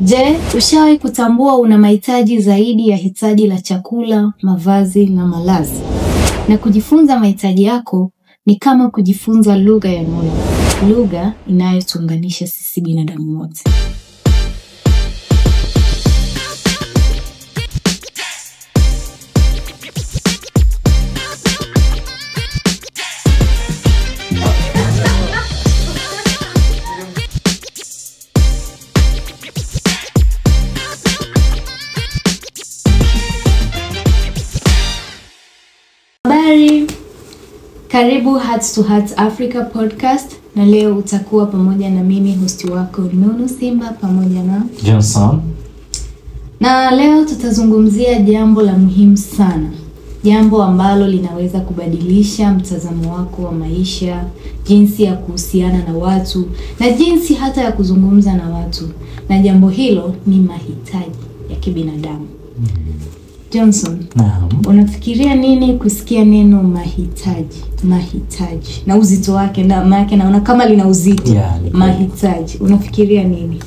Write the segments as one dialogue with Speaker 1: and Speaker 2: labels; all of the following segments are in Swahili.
Speaker 1: Je, ushawahi kutambua una mahitaji zaidi ya hitaji la chakula, mavazi na malazi? Na kujifunza mahitaji yako ni kama kujifunza lugha ya moyo, lugha inayotuunganisha sisi binadamu wote. Karibu Hearts to Hearts Africa podcast, na leo utakuwa pamoja na mimi host wako Nunu Simba pamoja na
Speaker 2: Johnson.
Speaker 1: Na leo tutazungumzia jambo la muhimu sana. Jambo ambalo linaweza kubadilisha mtazamo wako wa maisha, jinsi ya kuhusiana na watu na jinsi hata ya kuzungumza na watu. Na jambo hilo ni mahitaji ya kibinadamu. Johnson, unafikiria nini kusikia neno mahitaji? Mahitaji na uzito wake, na maana naona kama lina uzito. Mahitaji, unafikiria nini?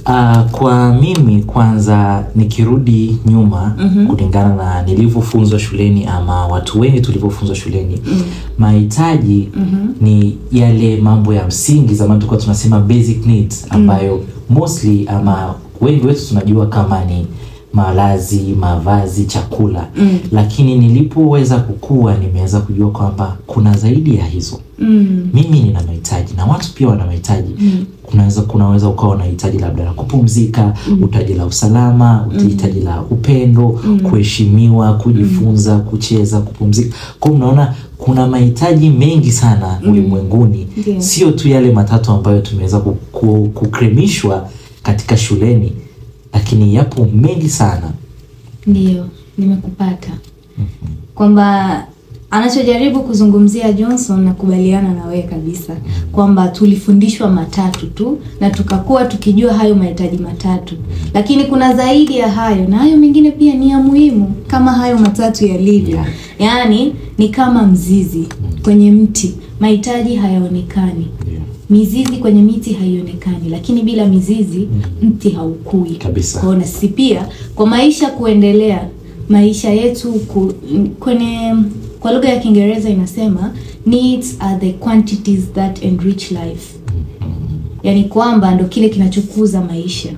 Speaker 2: Kwa mimi kwanza nikirudi nyuma kulingana na nilivyofunzwa shuleni ama watu wengi tulivyofunzwa shuleni, mahitaji ni yale mambo ya msingi. Zamani tulikuwa tunasema basic needs, ambayo mostly ama wengi wetu tunajua kama ni malazi, mavazi, chakula. Lakini nilipoweza kukua nimeweza kujua kwamba kuna zaidi ya hizo. Mimi nina mahitaji na watu pia wana mahitaji. Kunaweza ukawa na hitaji labda la kupumzika, hitaji la usalama, hitaji la upendo, kuheshimiwa, kujifunza, kucheza, kupumzika. Kwa unaona kuna mahitaji mengi sana ulimwenguni. Sio tu yale matatu ambayo tumeweza kukremishwa katika shuleni, lakini yapo mengi sana.
Speaker 1: Ndio, nimekupata. Kwamba anachojaribu kuzungumzia Johnson, na kubaliana na wewe kabisa, kwamba tulifundishwa matatu tu na tukakuwa tukijua hayo mahitaji matatu. Lakini kuna zaidi ya hayo, na hayo mengine pia ni ya muhimu kama hayo matatu yalivyo. Yaani ni kama mzizi kwenye mti, mahitaji hayaonekani. Mizizi kwenye miti haionekani, lakini bila mizizi mti haukui kabisa. Kwa hiyo sisi pia kwa maisha kuendelea, maisha yetu kwa lugha ya Kiingereza inasema needs are the quantities that enrich life. Yaani kwamba ndo kile kinachokuza maisha.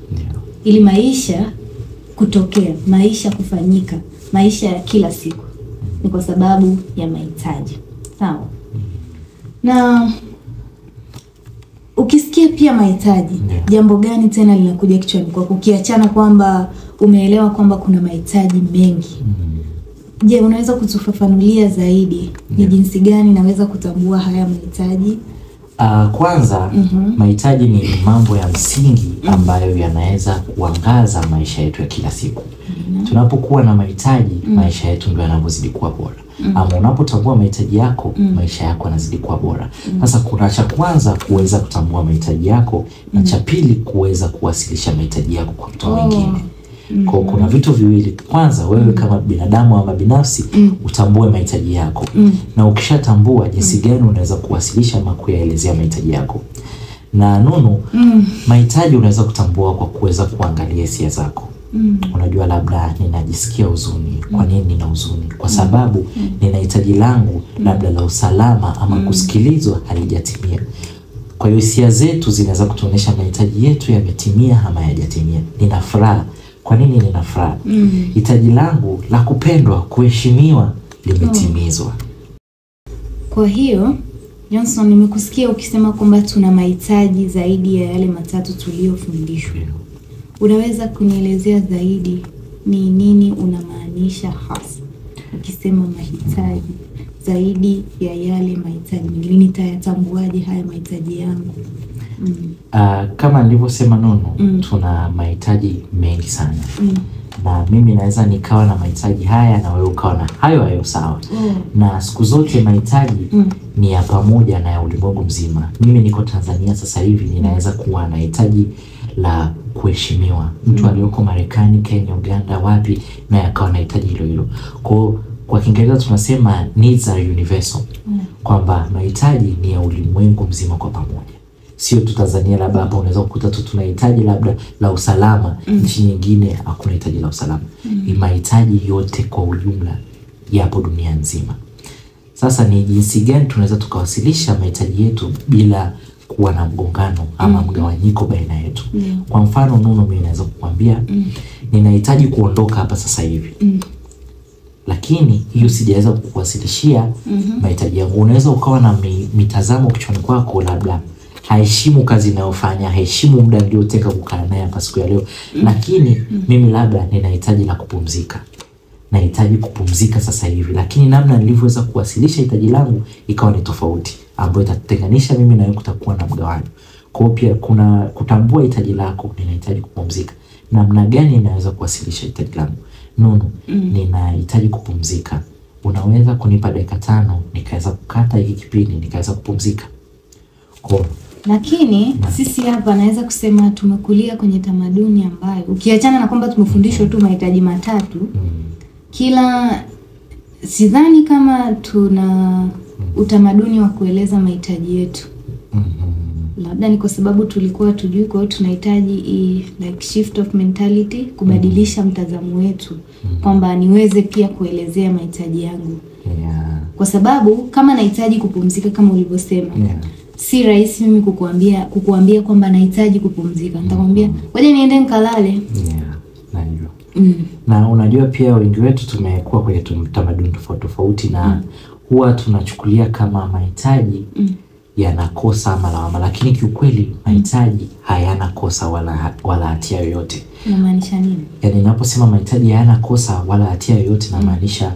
Speaker 1: Ili maisha kutokea, maisha kufanyika, maisha ya kila siku ni kwa sababu ya mahitaji. Sawa? Na ukisikia pia mahitaji, jambo gani tena linakuja kichwani kwako ukiachana kwamba umeelewa kwamba kuna mahitaji mengi? Je, unaweza kutufafanulia zaidi ni jinsi gani naweza kutambua haya mahitaji?
Speaker 2: Kwanza mahitaji ni mambo ya msingi ambayo yanaweza kuangaza maisha yetu ya kila siku. Tunapokuwa na mahitaji, maisha yetu ndio yanazidi kuwa bora. Ama unapotambua mahitaji yako, maisha yako yanazidi kuwa bora. Sasa kuna cha kwanza kuweza kutambua mahitaji yako, na cha pili kuweza kuwasilisha mahitaji yako kwa mtu mwingine. Kwa kuna vitu viwili. Kwanza wewe kama binadamu ama binafsi utambue mahitaji yako. Na ukishatambua jinsi gani unaweza kuwasilisha ama kuyaelezea mahitaji yako. Na Nunu, mahitaji unaweza kutambua kwa kuweza kuangalia hisia zako. Unajua labda ninajisikia huzuni. Kwa nini nina huzuni? Kwa sababu nina hitaji langu labda la usalama ama kusikilizwa halijatimia. Kwa hiyo hisia zetu zinaweza kutuonesha mahitaji yetu yametimia ama hayajatimia. Nina furaha. Kwa nini nina furaha? Hitaji langu la kupendwa, kuheshimiwa limetimizwa.
Speaker 1: Kwa hiyo Johnson, nimekusikia ukisema kwamba tuna mahitaji zaidi ya yale matatu tuliyofundishwa. Unaweza kunielezea zaidi ni nini unamaanisha hasa ukisema mahitaji zaidi ya yale mahitaji mengine? Nitayatambuaje haya mahitaji yangu?
Speaker 2: Kama nilivyosema Nunu, tuna mahitaji mengi sana. Na mimi naweza nikawa na mahitaji haya na wewe ukawa na hayo sawa. Na siku zote mahitaji ni ya pamoja na ya ulimwengu mzima. Mimi niko Tanzania sasa hivi, ninaweza kuwa na hitaji la kuheshimiwa. Mtu aliyoko Marekani, Kenya, Uganda, wapi, na yakawa na hitaji hilo hilo. Kwa Kiingereza tunasema needs are universal. Kwamba mahitaji ni ya ulimwengu mzima kwa pamoja. sio tu Tanzania, labda hapa unaweza kukuta tu tunahitaji labda la usalama, nchi nyingine hakuna hitaji la usalama. Mahitaji yote kwa ujumla yapo dunia nzima. Sasa ni jinsi gani tunaweza tukawasilisha mahitaji yetu bila kuwa na mgongano ama mgawanyiko baina yetu? Kwa mfano Nunu, mimi naweza kukwambia ninahitaji kuondoka hapa sasa hivi. Lakini hiyo sijaweza kukuwasilishia mahitaji yangu. Unaweza ukawa na mitazamo kichwani kwako, labda haheshimu kazi ninayofanya, haheshimu muda niliotenga kukaa naye hapa siku ya leo. Lakini mimi labda ninahitaji la kupumzika. Nahitaji kupumzika sasa hivi, lakini namna nilivyoweza kuwasilisha hitaji langu ikawa ni tofauti, ambayo itatenganisha mimi na wewe, kutakuwa na mgawanyo. Kwa hiyo pia kuna kutambua hitaji lako, ninahitaji kupumzika. Namna gani ninaweza kuwasilisha hitaji langu? Nunu, ninahitaji kupumzika. Unaweza kunipa dakika 5 nikaweza kukata hiki kipindi nikaweza kupumzika?
Speaker 1: Lakini sisi hapa naweza kusema tumekulia kwenye tamaduni ambayo ukiachana na kwamba tumefundishwa tu mahitaji matatu, kila sidhani kama tuna utamaduni wa kueleza mahitaji yetu. Labda ni kwa sababu tulikuwa tujui, kwa hiyo tunahitaji like shift of mentality, kubadilisha mtazamo wetu kwamba niweze pia kuelezea mahitaji yangu. Kwa sababu kama nahitaji kupumzika kama ulivyosema, si rahisi mimi kukuambia kwamba nahitaji kupumzika. Nitakwambia ngoja niende nikalale.
Speaker 2: Najua. Na unajua pia wengi wetu tumekuwa kwenye tamaduni tofauti na huwa tunachukulia kama mahitaji yanakosa ama lawama, lakini kiukweli mahitaji hayana kosa wala hatia yoyote.
Speaker 1: Unamaanisha nini?
Speaker 2: Yaani ninaposema mahitaji hayana kosa wala hatia yoyote, namaanisha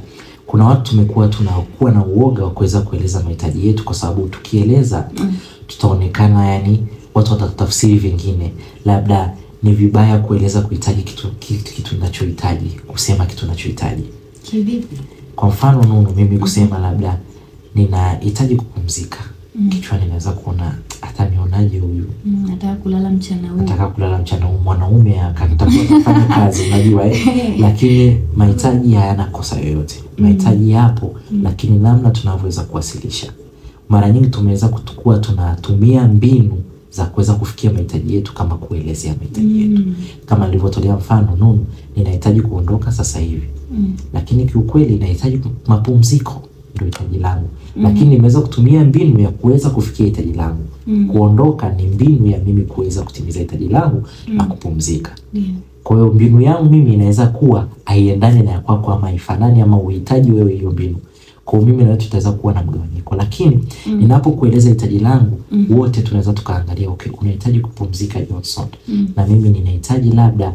Speaker 2: kuna watu tumekuwa tunakuwa na uoga wa kuweza kueleza mahitaji yetu, kwa sababu tukieleza tutaonekana, yani watu watatafsiri vingine. Labda ni vibaya kueleza kuhitaji kitu ninachohitaji, kusema kitu ninachohitaji.
Speaker 1: Kivipi?
Speaker 2: Kwa mfano Nunu, mimi kusema labda ninahitaji kupumzika. Kichwani naweza kuona atanionaje huyu?
Speaker 1: Nataka kulala mchana huu.
Speaker 2: Nataka kulala mchana huu, mwanaume akatakuwa kufanya kazi, unajua Lakini mahitaji hayana kosa yoyote. Mahitaji yapo, lakini namna tunavyoweza kuwasilisha. Mara nyingi tumeweza kutukua tunatumia mbinu za kuweza kufikia mahitaji yetu kama kuelezea mahitaji yetu. Kama nilivyotolea mfano Nunu, ninahitaji kuondoka sasa hivi. Lakini kiukweli nahitaji mapumziko, ndio hitaji langu. Lakini nimeweza kutumia mbinu ya kuweza kufikia hitaji langu. Kuondoka ni mbinu ya mimi kuweza kutimiza hitaji langu na kupumzika. Kwa hiyo mbinu yangu mimi inaweza kuwa haiendani na ya kwako ama haifanani ama uhitaji wewe hiyo mbinu. Kwa mimi na wewe tutaweza kuwa na mgawanyiko. Lakini ninapokueleza hitaji langu, wote tunaweza tukaangalia, okay, unahitaji kupumzika Johnson. Na mimi ninahitaji labda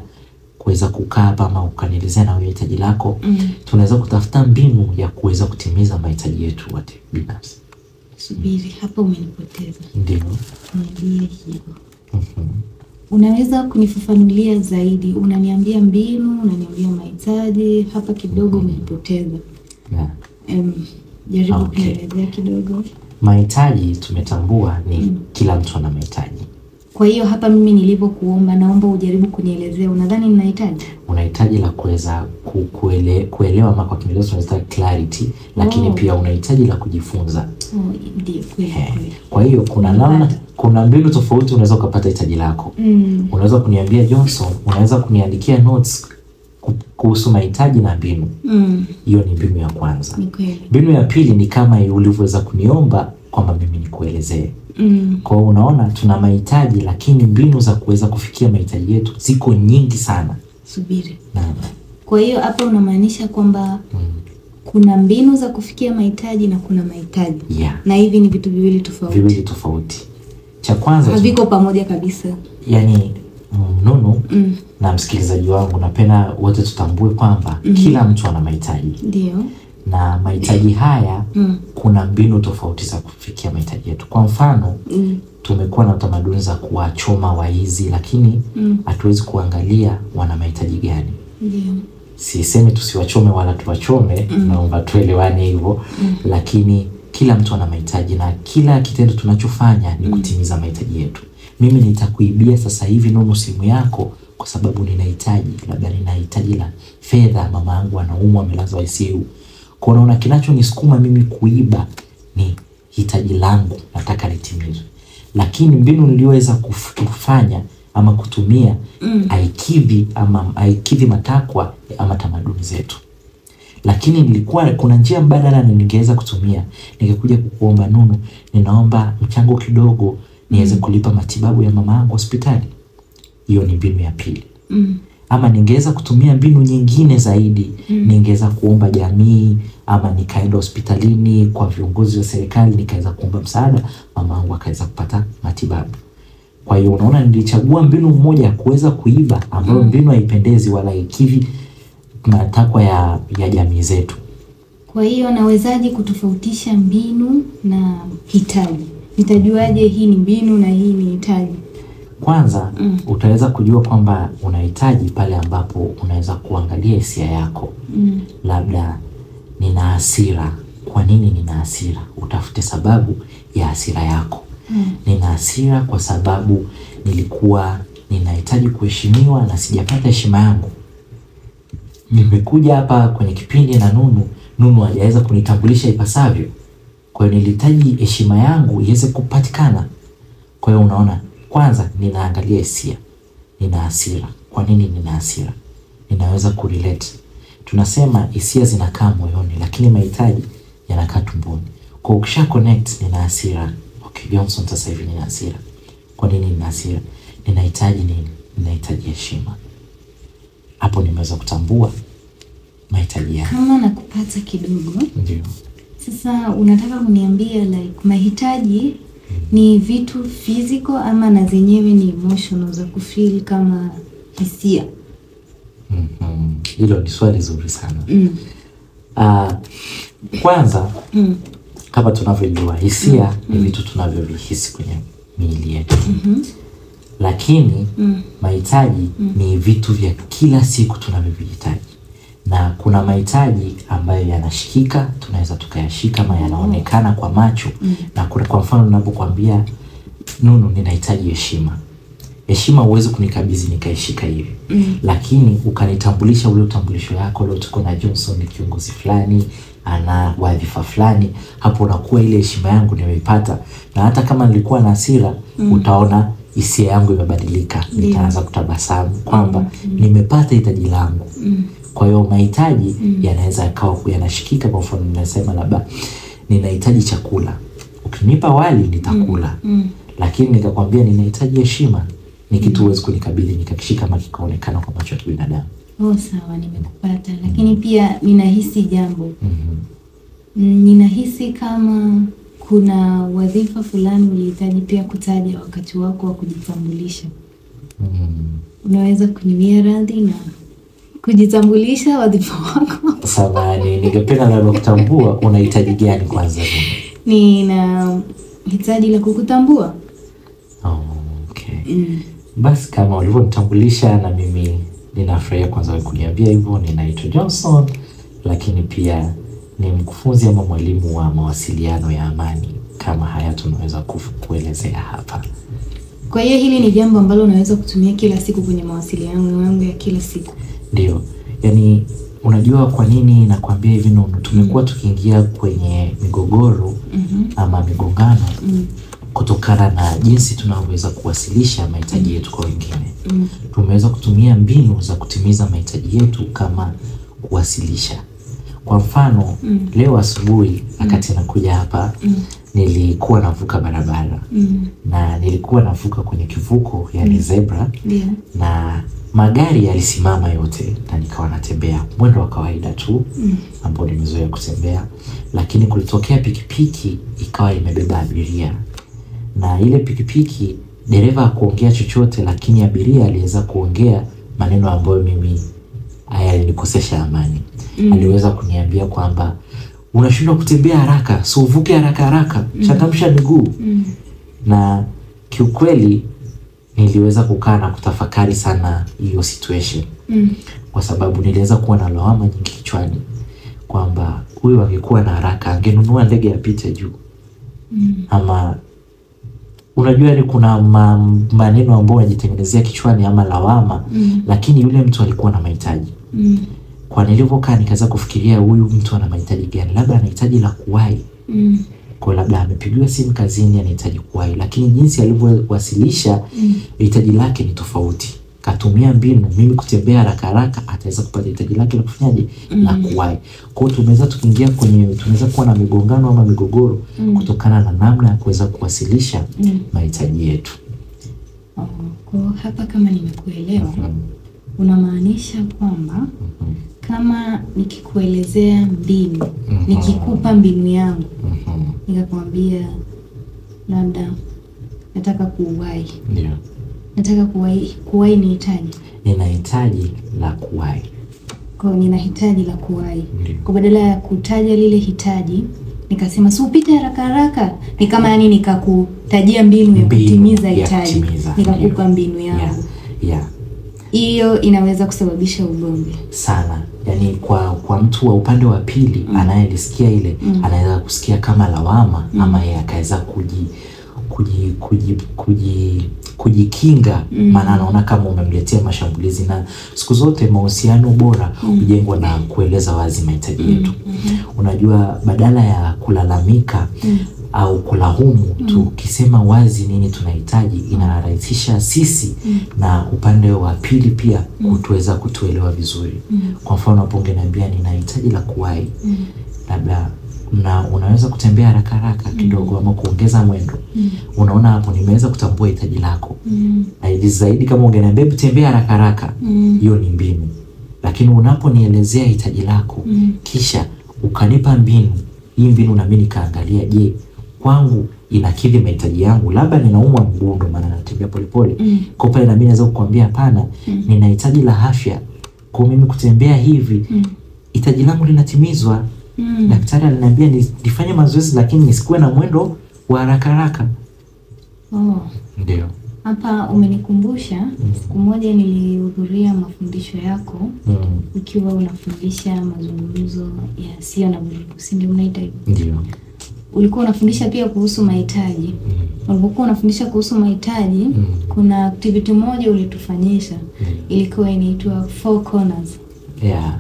Speaker 2: kuweza kukaa hapa ama ukanielezea na wewe hitaji lako. Tunaweza kutafuta mbinu ya kuweza kutimiza mahitaji yetu wote binafsi.
Speaker 1: Subiri, hapa umenipoteza.
Speaker 2: Ndio.
Speaker 1: Niambie hivyo. Unaweza kunifafanulia zaidi? Unaniambia mbinu, unaniambia mahitaji, hapa kidogo umenipoteza. Jaribu kuelezea kidogo.
Speaker 2: Mahitaji tumetambua ni kila mtu ana mahitaji.
Speaker 1: Kwa hiyo hapa mimi nilipokuomba naomba ujaribu kunielezea unadhani ninahitaji? Unahitaji
Speaker 2: la kuweza kuelewa ama kwa Kiingereza tunaita clarity, lakini pia unahitaji la kujifunza.
Speaker 1: Ndio kweli.
Speaker 2: Kwa hiyo kuna mbinu tofauti unaweza kupata hitaji lako. Unaweza kuniambia Johnson, unaweza kuniandikia notes kuhusu mahitaji na mbinu. Hiyo ni mbinu ya kwanza. Mbinu ya pili ni kama ulivyoweza kuniomba kwamba mimi nikuelezee. Kwa hiyo unaona tuna mahitaji, lakini mbinu za kuweza kufikia mahitaji yetu ziko nyingi sana.
Speaker 1: Subiri. Kwa hiyo hapa unamaanisha kwamba kuna mbinu za kufikia mahitaji na kuna mahitaji. Na hivi ni vitu viwili tofauti. Cha kwanza haviko pamoja kabisa. Yaani
Speaker 2: Nunu na msikilizaji wangu, napenda wote tutambue kwamba kila mtu ana mahitaji.
Speaker 1: Ndio.
Speaker 2: Na mahitaji haya kuna mbinu tofauti za kufikia mahitaji yetu. Kwa mfano, tumekuwa na tamaduni za kuwachoma waizi, lakini hatuwezi kuangalia wana mahitaji gani.
Speaker 1: Ndio.
Speaker 2: Sisemi tusiwachome wala tuwachome, naomba tuelewane hivyo. Lakini kila mtu ana mahitaji na kila kitendo tunachofanya ni kutimiza mahitaji yetu. Mimi nitakuibia sasa hivi Nunu simu yako kwa sababu ninahitaji, labda ninahitaji la fedha, mama yangu anaumwa amelazwa ICU. Kwa unaona kinachonisukuma mimi kuiba ni hitaji langu, nataka litimizwe. lakini mbinu niliyoweza kufanya ama kutumia haikidhi matakwa ama tamaduni zetu. Lakini nilikuwa kuna njia mbadala ningeweza kutumia. Ningekuja kukuomba, Nunu, ninaomba mchango kidogo niweze kulipa matibabu ya mama yangu hospitali. Hiyo ni mbinu ya pili. Ama ningeweza kutumia mbinu nyingine zaidi. Ningeweza kuomba jamii, ama nikaenda hospitalini kwa viongozi wa serikali nikaweza kuomba msaada, mama yangu akaweza kupata matibabu. Kwa hiyo unaona, nilichagua mbinu moja kuweza kuiba, ambayo mbinu haipendezi wala haikidhi matakwa ya jamii zetu.
Speaker 1: Kwa hiyo nawezaje kutofautisha mbinu na hitaji? Nitajuaje hii ni mbinu na hii ni hitaji?
Speaker 2: Kwanza utaweza kujua kwamba unahitaji pale ambapo unaweza kuangalia hisia yako. Labda nina hasira. Kwa nini nina hasira? Utafute sababu ya hasira yako. Nina hasira kwa sababu nilikuwa ninahitaji kuheshimiwa na sijapata heshima yangu. Nimekuja hapa kwenye kipindi na Nunu hajaweza kunitambulisha ipasavyo. Kwa hiyo nilihitaji heshima yangu iweze kupatikana. Kwa hiyo unaona, kwanza ninaangalia hisia. Nina hasira. Kwa nini nina hasira? Ninaweza kurelate. Tunasema hisia zinakaa moyoni, lakini mahitaji yanakaa tumboni. Kwa ukisha connect, nina hasira. Okay, Johnson, sasa hivi nina hasira. Kwa nini nina hasira? Ninahitaji nini? Ninahitaji heshima. Hapo nimeweza kutambua mahitaji yangu.
Speaker 1: Kama nakupata kidogo.
Speaker 2: Ndio.
Speaker 1: Sasa unataka kuniambia mahitaji ni vitu physical ama na zenyewe ni emotional za kufeel kama hisia?
Speaker 2: Hilo ni swali zuri sana. Kwanza kama tunavyojua hisia ni vitu tunavyovihisi kwenye miili yetu. Lakini mahitaji ni vitu vya kila siku tunavyovihitaji. Na kuna mahitaji ambayo yanashikika, tunaweza tukayashika, ama yanaonekana kwa macho. Na kwa mfano ninapokuambia, Nunu, ninahitaji heshima. Heshima huwezi kunikabidhi nikaishika hivi. Lakini ukanitambulisha ule utambulisho yako, leo tuko na Johnson ni kiongozi fulani, ana wadhifa fulani, hapo unakuwa ile heshima yangu nimeipata. Na hata kama nilikuwa na hasira, utaona hisia yangu imebadilika. Nitaanza kutabasamu kwamba nimepata hitaji langu. Kwa hiyo mahitaji yanaweza yakawa yanashikika. Kwa mfano ninasema labda ninahitaji chakula. Ukinipa wali nitakula. Lakini nikakwambia ninahitaji heshima, ni kitu huwezi kunikabidhi nikakishika kama kikaonekana kwa macho ya binadamu.
Speaker 1: Sawa, nimekupata. Lakini pia ninahisi jambo. Ninahisi kama kuna wadhifa fulani ulihitaji pia kutaja wakati wako wa kujitambulisha. Unaweza kuniwia radhi na kujitambulisha wadhifa wako?
Speaker 2: Samahani, ningependa labda kutambua unahitaji gani kwanza.
Speaker 1: Nina hitaji la kukutambua.
Speaker 2: Okay. Basi kama ulivyonitambulisha, na mimi ninafurahia kwanza wewe kuniambia hivyo. Ninaitwa Johnson, lakini pia ni mkufunzi ama mwalimu wa mawasiliano ya amani, kama haya tunaweza kuelezea hapa.
Speaker 1: Kwa hiyo hili ni jambo ambalo unaweza kutumia kila siku kwenye mawasiliano yangu ya kila siku.
Speaker 2: Ndio. Yaani unajua kwa nini nakwambia hivi, Nunu? Tumekuwa tukiingia kwenye migogoro ama migongano kutokana na jinsi tunavyoweza kuwasilisha mahitaji yetu kwa wengine. Tumeweza kutumia mbinu za kutimiza mahitaji yetu kama kuwasilisha. Kwa mfano, leo asubuhi wakati nakuja hapa, nilikuwa navuka barabara. Na nilikuwa navuka kwenye kivuko, yani zebra. Na magari yalisimama yote, na nikawa natembea mwendo wa kawaida tu ambao nimezoea kutembea. Lakini kulitokea pikipiki ikawa imebeba abiria. Na ile pikipiki dereva hakuongea chochote, lakini abiria aliweza kuongea maneno ambayo mimi yalinikosesha amani. Aliweza kuniambia kwamba unashindwa kutembea haraka, so uvuke haraka, changamsha miguu. Na kiukweli niliweza kukaa na kutafakari sana hiyo situation. Kwa sababu niliweza kuwa na lawama nyingi kichwani kwamba huyu angekuwa na haraka angenunua ndege yapite juu. Ama unajua ni kuna maneno ambayo yanajitengenezea kichwani ama lawama. Lakini yule mtu alikuwa na mahitaji. Kwa nilivyokaa nikaweza kufikiria huyu mtu ana mahitaji gani? Labda anahitaji la kuwahi. Kwa labda amepigiwa simu kazini anahitaji kuwahi, lakini jinsi alivyowasilisha hitaji lake ni tofauti. Katumia mbinu, mimi kutembea haraka haraka ataweza kupata hitaji lake la kufanyaje na kuwahi. Kwa hiyo tunaweza kuwa na migongano ama migogoro kutokana na namna ya kuweza kuwasilisha mahitaji yetu.
Speaker 1: Kwa hapa kama nimekuelewa, unamaanisha kwamba kama nikikuelezea mbinu, nikikupa mbinu yangu, nikakwambia labda nataka kuwahi.
Speaker 2: Ndio.
Speaker 1: Nataka kuwahi ni hitaji.
Speaker 2: Ninahitaji la kuwahi.
Speaker 1: Kwa nina hitaji la kuwahi. Kwa badala ya kutaja lile hitaji, nikasema si upite haraka haraka, ni kama yani nikakutajia mbinu ya kutimiza hitaji. Nikakupa mbinu yangu.
Speaker 2: Yeah.
Speaker 1: Hiyo inaweza kusababisha ugomvi
Speaker 2: sana. Yani kwa mtu wa upande wa pili anayelisikia ile anaweza kusikia kama lawama ama yeye akaweza kujikinga, maana anaona kama umemletea mashambulizi. Na siku zote mahusiano bora hujengwa na kueleza wazi mahitaji yetu. Unajua, badala ya kulalamika au kulahumu, tukisema wazi nini tunahitaji inarahisisha sisi na upande wa pili pia kutuweza kutuelewa vizuri. Kwa mfano hapo ungeniambia ninahitaji la kuwahi, labda na unaweza kutembea haraka haraka kidogo ama kuongeza mwendo. Unaona hapo nimeweza kutambua hitaji lako. Na zaidi kama ungeniambia tembea haraka haraka, hiyo ni mbinu. Lakini unaponielezea hitaji lako kisha ukanipa mbinu, hii mbinu na mimi nikaangalia, je, kwangu inakidhi mahitaji yangu? Labda ninaumwa mguu ndo maana natembea polepole. Kwa pale na mimi naweza kukwambia hapana, ninahitaji la afya. Kwa mimi kutembea hivi hitaji langu linatimizwa. Daktari aliniambia nifanye mazoezi lakini nisikuwe na mwendo wa haraka haraka. Ndio.
Speaker 1: Hapa umenikumbusha siku moja nilihudhuria mafundisho yako ukiwa unafundisha mazungumzo yasiyo na vurugu, si ndio unaita hivyo?
Speaker 2: Ndio.
Speaker 1: Ulikuwa unafundisha pia kuhusu mahitaji. Ulipokuwa unafundisha kuhusu mahitaji, kuna activity moja ulitufanyisha. Ilikuwa inaitwa 4 corners.
Speaker 2: Yeah.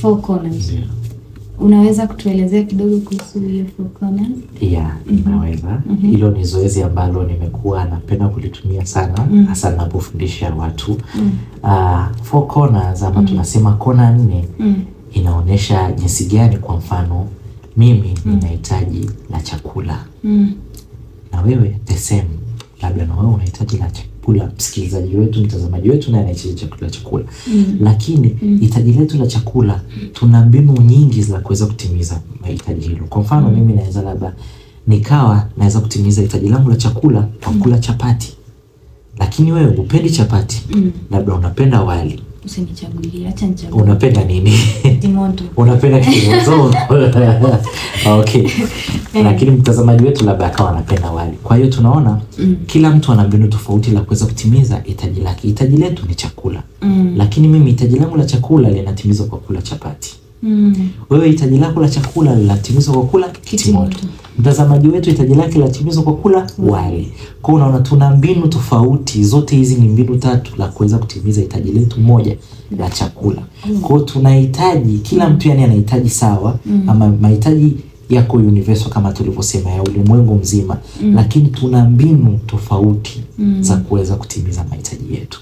Speaker 1: 4 corners. Yeah. Unaweza kutuelezea kidogo kuhusu hiyo 4 corners?
Speaker 2: Yeah, naweza. Hilo ni zoezi ambalo nimekuwa napenda kulitumia sana hasa ninapofundisha watu. 4 corners ama tunasema kona 4 inaonesha jinsi gani, kwa mfano mimi ninahitaji la chakula. Na wewe the same. Labda na wewe unahitaji la chakula, msikilizaji wetu, mtazamaji wetu naye anahitaji chakula. Lakini hitaji letu la chakula tuna mbinu nyingi za kuweza kutimiza mahitaji hilo. Kwa mfano mimi naweza labda naweza kutimiza hitaji langu la chakula kwa kula chapati. Lakini wewe upendi chapati. Labda unapenda wali.
Speaker 1: Usinichagulie, acha nichague.
Speaker 2: Unapenda nini?
Speaker 1: Timoto.
Speaker 2: Unapenda kitimoto. Okay. Lakini mtazamaji wetu labda akawa anapenda wali. Kwa hiyo tunaona kila mtu ana mbinu tofauti la kuweza kutimiza hitaji lake. Hitaji letu ni chakula. Lakini mimi hitaji langu la chakula linatimizwa kwa kula chapati. Wewe hitaji lako la chakula linatimizwa kwa kula kitimoto. Mtazamaji wetu hitaji lake linatimizwa kwa kula wali. Kwa unaona tuna mbinu tofauti, zote hizi ni mbinu 3 la kuweza kutimiza hitaji letu moja la chakula. Kwa hiyo tunahitaji, kila mtu yani anahitaji sawa, ama mahitaji yako universal kama tulivyosema ya ulimwengu mzima, lakini tuna mbinu tofauti za kuweza kutimiza mahitaji yetu.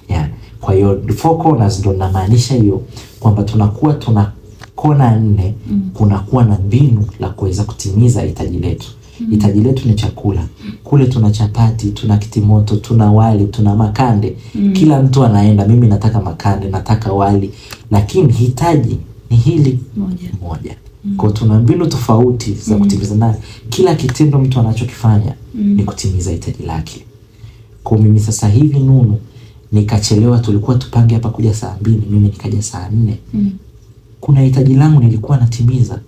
Speaker 2: Yeah. Kwa hiyo 4 corners ndo namaanisha hiyo kwamba tunakuwa tuna kona 4, kunakuwa na mbinu la kuweza kutimiza hitaji letu. Hitaji letu ni chakula. Kule tuna chapati, tuna kitimoto, tuna wali, tuna makande. Kila mtu anaenda, mimi nataka makande, nataka wali, lakini hitaji ni hili moja. Kwa tuna mbinu tofauti za kutimiza nayo. Kila kitendo mtu anachokifanya ni kutimiza hitaji lake. Kwa mimi sasa hivi Nunu nikachelewa, tulikuwa tupange hapa kuja saa 2, mimi nikaja saa 4. Kuna hitaji langu nilikuwa natimiza.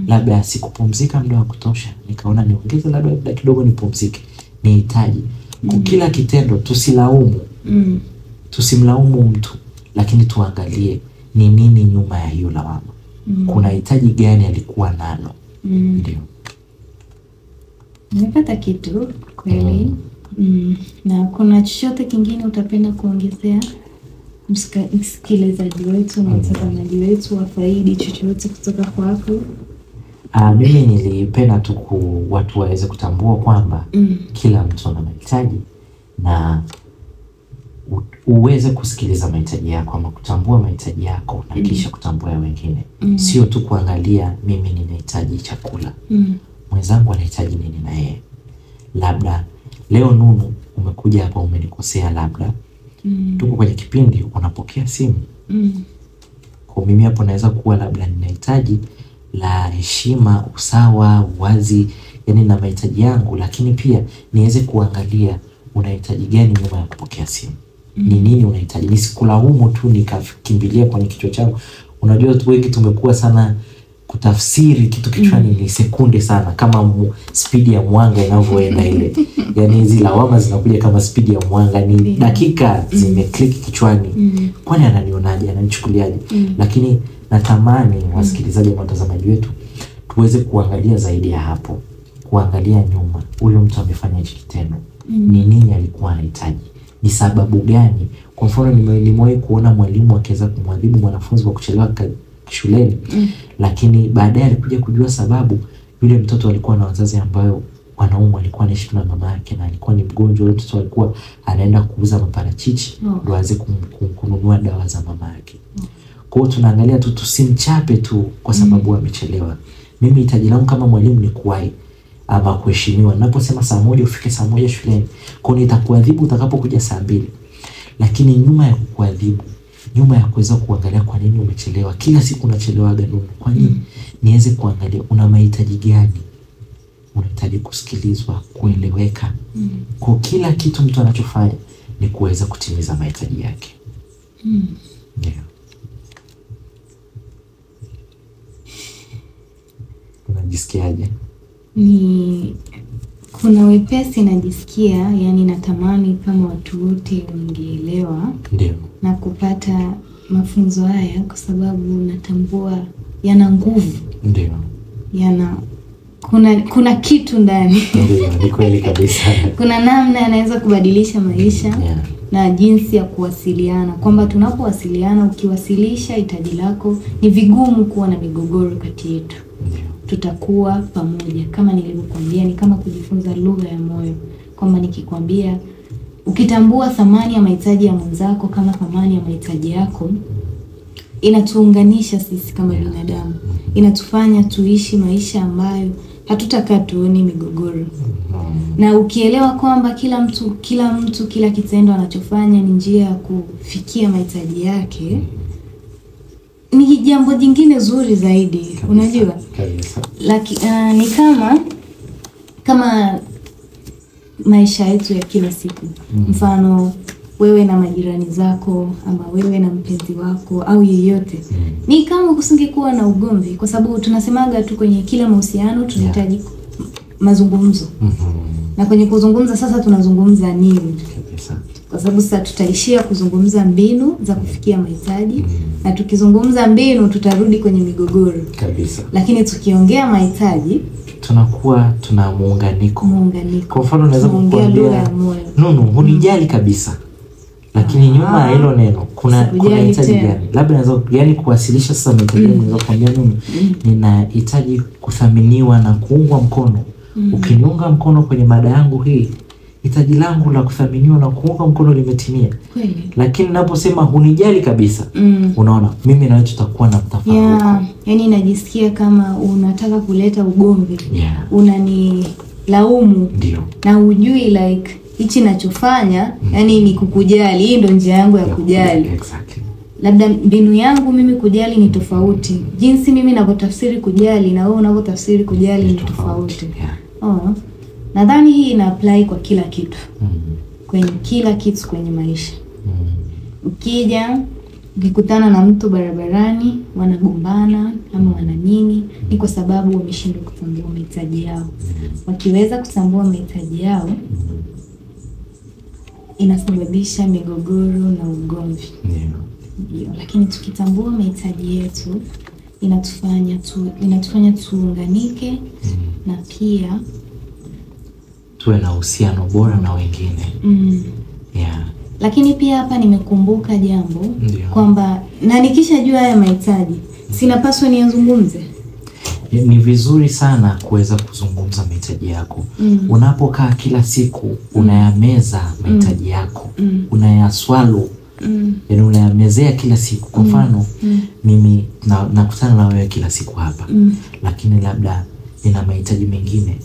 Speaker 2: Labda sikupumzika muda wa kutosha, nikaona niongeze labda kidogo nipumzike. Ni hitaji. Kwa kila kitendo tusilaumu. Tusimlaumu mtu, lakini tuangalie ni nini nyuma ya hiyo lawama. Kuna hitaji gani alikuwa nalo? Ndio.
Speaker 1: Nimepata kitu kweli. Na kuna chochote kingine utapenda kuongezea msikilizaji wetu na mtazamaji wetu wafaidi chochote kutoka kwako?
Speaker 2: Mimi nilipenda tu watu waweze kutambua kwamba kila mtu ana mahitaji, na uweze kusikiliza mahitaji yako ama kutambua mahitaji yako na kisha kutambua ya wengine. Sio tu kuangalia mimi ninahitaji chakula. Mwenzangu anahitaji nini na yeye. Labda leo Nunu umekuja hapa umenikosea, labda tuko kwenye kipindi unapokea simu. Kwa mimi hapo naweza kuwa labda ninahitaji la heshima, usawa, uwazi, yani na mahitaji yangu, lakini pia niweze kuangalia unahitaji gani nyuma ya kupokea simu. Ni nini unahitaji? Nisikulaumu tu nikakimbilia kwenye kichwa changu. Unajua watu wengi tumekuwa sana kutafsiri kitu kichwani ni sekunde sana, kama speed ya mwanga inavyoenda ile. Yani hizi lawama zinakuja kama speed ya mwanga, ni dakika zimeclick kichwani. Kwani ananionaje, ananichukuliaje? Lakini natamani wasikilizaji na watazamaji wetu tuweze kuangalia zaidi ya hapo, kuangalia nyuma, huyo mtu amefanya hichi kitendo, ni nini alikuwa anahitaji, ni sababu gani? Kwa mfano nimewahi kuona mwalimu akiweza kumwadhibu mwanafunzi kwa kuchelewa shuleni, lakini baadaye alikuja kujua sababu. Yule mtoto alikuwa na wazazi ambao wanaume, alikuwa anaishi na mama yake na alikuwa ni mgonjwa. Yule mtoto alikuwa anaenda kuuza maparachichi ndio aweze kununua dawa za mama yake. Kwa hiyo tunaangalia tu, tusimchape tu kwa sababu amechelewa. Mimi hitaji langu kama mwalimu ni kuwahi ama kuheshimiwa. Ninaposema saa 1 ufike saa 1 shuleni, kwa nini nitakuadhibu utakapokuja saa 2? Lakini nyuma ya kukuadhibu, nyuma ya kuweza kuangalia kwa nini umechelewa, kila siku unachelewa Nunu, kwa nini? Niweze kuangalia una mahitaji gani. Unahitaji kusikilizwa, kueleweka. Kwa kila kitu mtu anachofanya ni kuweza kutimiza mahitaji yake. Yeah. Unajisikiaje?
Speaker 1: Kuna wepesi najisikia, yani natamani kama watu wote wangeelewa na kupata mafunzo haya, kwa sababu natambua yana nguvu. Kuna kitu ndani.
Speaker 2: Ni kweli kabisa.
Speaker 1: Kuna namna anaweza kubadilisha maisha na jinsi ya kuwasiliana, kwamba tunapowasiliana, ukiwasilisha hitaji lako, ni vigumu kuwa na migogoro kati yetu. Tutakuwa pamoja. Kama nilivyokuambia, ni kama kujifunza lugha ya moyo, kwamba nikikwambia, ukitambua thamani ya mahitaji ya mwenzako kama thamani ya mahitaji yako, inatuunganisha sisi kama binadamu. Inatufanya tuishi maisha ambayo hatutakaa tuone migogoro. Na ukielewa kwamba kila kitendo anachofanya ni njia ya kufikia mahitaji yake, ni jambo jingine zuri zaidi kabisa, unajua kabisa. Ni kama maisha yetu ya kila siku. Mfano wewe na majirani zako, ama wewe na mpenzi wako au yeyote. Ni kama kusingekuwa na ugomvi, kwa sababu tunasemaga tu kwenye kila mahusiano tunahitaji mazungumzo. Na kwenye kuzungumza sasa tunazungumza nini? Kwa sababu sasa tutaishia kuzungumza mbinu za kufikia mahitaji, na tukizungumza mbinu tutarudi kwenye migogoro kabisa. Lakini tukiongea mahitaji
Speaker 2: tunakuwa tuna muunganiko. Kwa mfano naweza kukuambia Nunu, hunijali kabisa, lakini nyuma ya hilo neno kuna hitaji gani? Labda naweza yani kuwasilisha sasa mahitaji yangu, naweza kuambia Nunu, ninahitaji kuthaminiwa na kuungwa mkono. Ukiniunga mkono kwenye mada yangu hii, hitaji langu la kuthaminiwa na kuungwa mkono limetimia. Lakini ninaposema hunijali kabisa, unaona mimi na wewe tutakuwa na mtafaruku.
Speaker 1: Yani najisikia kama unataka kuleta ugomvi. Unanilaumu. Na hujui like hichi ninachofanya yani ni kukujali. Hii ndio njia yangu ya kujali. Labda mbinu yangu mimi kujali ni tofauti. Jinsi mimi ninavyotafsiri kujali na wewe unavyotafsiri kujali ni tofauti. Nadhani hii ina apply kwa kila kitu. Kwenye kila kitu kwenye maisha. Ukikutana na mtu barabarani, wanagombana ama wana nini, ni kwa sababu wameshindwa kutambua mahitaji yao. Wakiweza kutambua mahitaji yao, inasababisha migogoro na ugomvi. Lakini tukitambua mahitaji yetu, inatufanya tuunganike na pia
Speaker 2: tuwe na uhusiano bora na wengine.
Speaker 1: Lakini pia hapa nimekumbuka jambo kwamba na nikishajua haya mahitaji, sinapaswa niyazungumze.
Speaker 2: Ni vizuri sana kuweza kuzungumza mahitaji yako. Unapokaa kila siku unayameza mahitaji yako, unayaswallow, yaani unayamezea kila siku. Kwa mfano mimi nakutana na wewe kila siku hapa, lakini labda nina mahitaji mengine,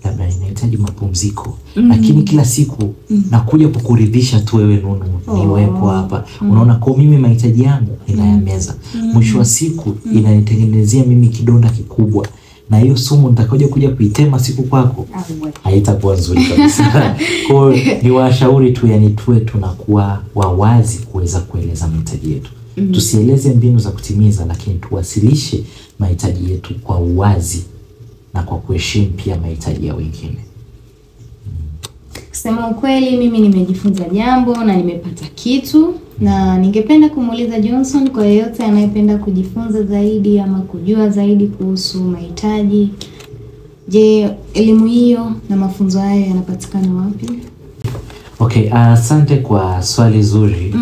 Speaker 2: labda ninahitaji mapumziko, lakini kila siku nakuja kukuridhisha tu wewe Nunu niwepo hapa. Unaona, kwa mimi mahitaji yangu ninayameza. Mwisho wa siku inanitengenezea mimi kidonda kikubwa, na hiyo sumu nitakaje kuja kuitema siku kwako haitakuwa nzuri kabisa. Kwa ni washauri tu, yani tuwe tunakuwa wawazi kuweza kueleza mahitaji yetu. Tusieleze mbinu za kutimiza, lakini tuwasilishe mahitaji yetu kwa uwazi na kwa kuheshimu pia mahitaji ya wengine.
Speaker 1: Kusema ukweli, mimi nimejifunza jambo na nimepata kitu, na ningependa kumuuliza Johnson, kwa yeyote anayependa kujifunza zaidi ama kujua zaidi kuhusu mahitaji, je, elimu hiyo na mafunzo hayo yanapatikana wapi?
Speaker 2: Okay, asante kwa swali zuri.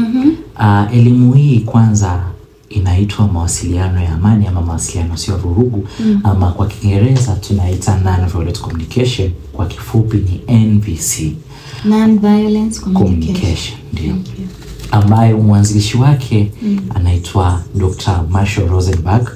Speaker 2: Elimu hii kwanza inaitwa mawasiliano ya amani ama mawasiliano sio vurugu, ama kwa Kiingereza tunaita non-violent communication, kwa kifupi ni NVC,
Speaker 1: non-violence communication.
Speaker 2: Ndio. Ambayo mwanzilishi wake anaitwa Dr. Marshall Rosenberg,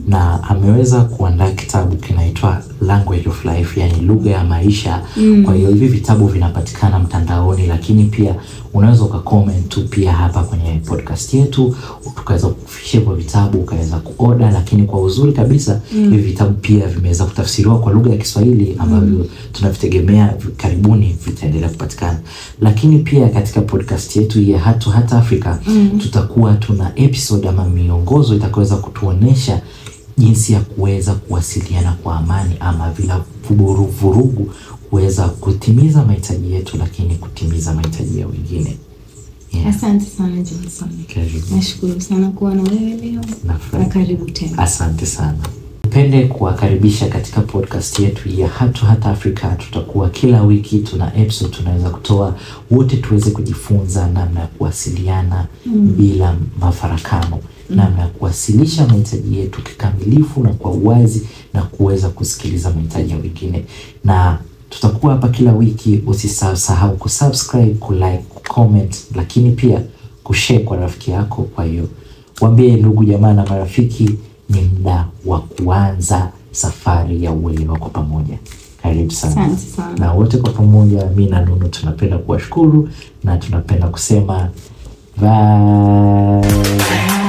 Speaker 2: na ameweza kuandaa kitabu kinaitwa Language of Life, yani lugha ya maisha. Kwa hiyo hivi vitabu vinapatikana mtandaoni, lakini pia unaweza ukacomment tu pia hapa kwenye podcast yetu, tukaweza kufikisha kwa vitabu, ukaweza kuorder. Lakini kwa uzuri kabisa hivi vitabu pia vimeweza kutafsiriwa kwa lugha ya Kiswahili, ambavyo tunavitegemea karibuni vitaendelea kupatikana. Lakini pia katika podcast yetu ya Hata Africa tutakuwa tuna episode ama miongozo itakaweza kutuonesha jinsi ya kuweza kuwasiliana kwa amani ama bila vurugu, kuweza kutimiza mahitaji yetu, lakini kutimiza mahitaji ya wengine.
Speaker 1: Asante sana Johnson. Nashukuru sana kuwa na wewe leo. Na karibu tena.
Speaker 2: Asante sana. Nipende kuwakaribisha katika podcast yetu ya Hata Africa. Tutakuwa kila wiki tuna episode tunaweza kutoa, wote tuweze kujifunza namna ya kuwasiliana bila mafarakano, namna ya kuwasilisha mahitaji yetu kikamilifu na kwa uwazi, na kuweza kusikiliza mahitaji ya wengine. Na tutakuwa hapa kila wiki. Usisahau kusubscribe, kulike, comment, lakini pia kushare kwa rafiki yako. Kwa hiyo waambie ndugu jamaa na marafiki, ni muda wa kuanza safari ya uelewa kwa pamoja. Karibu sana. Na wote kwa pamoja, mimi na Nunu tunapenda kuwashukuru na tunapenda kusema bye.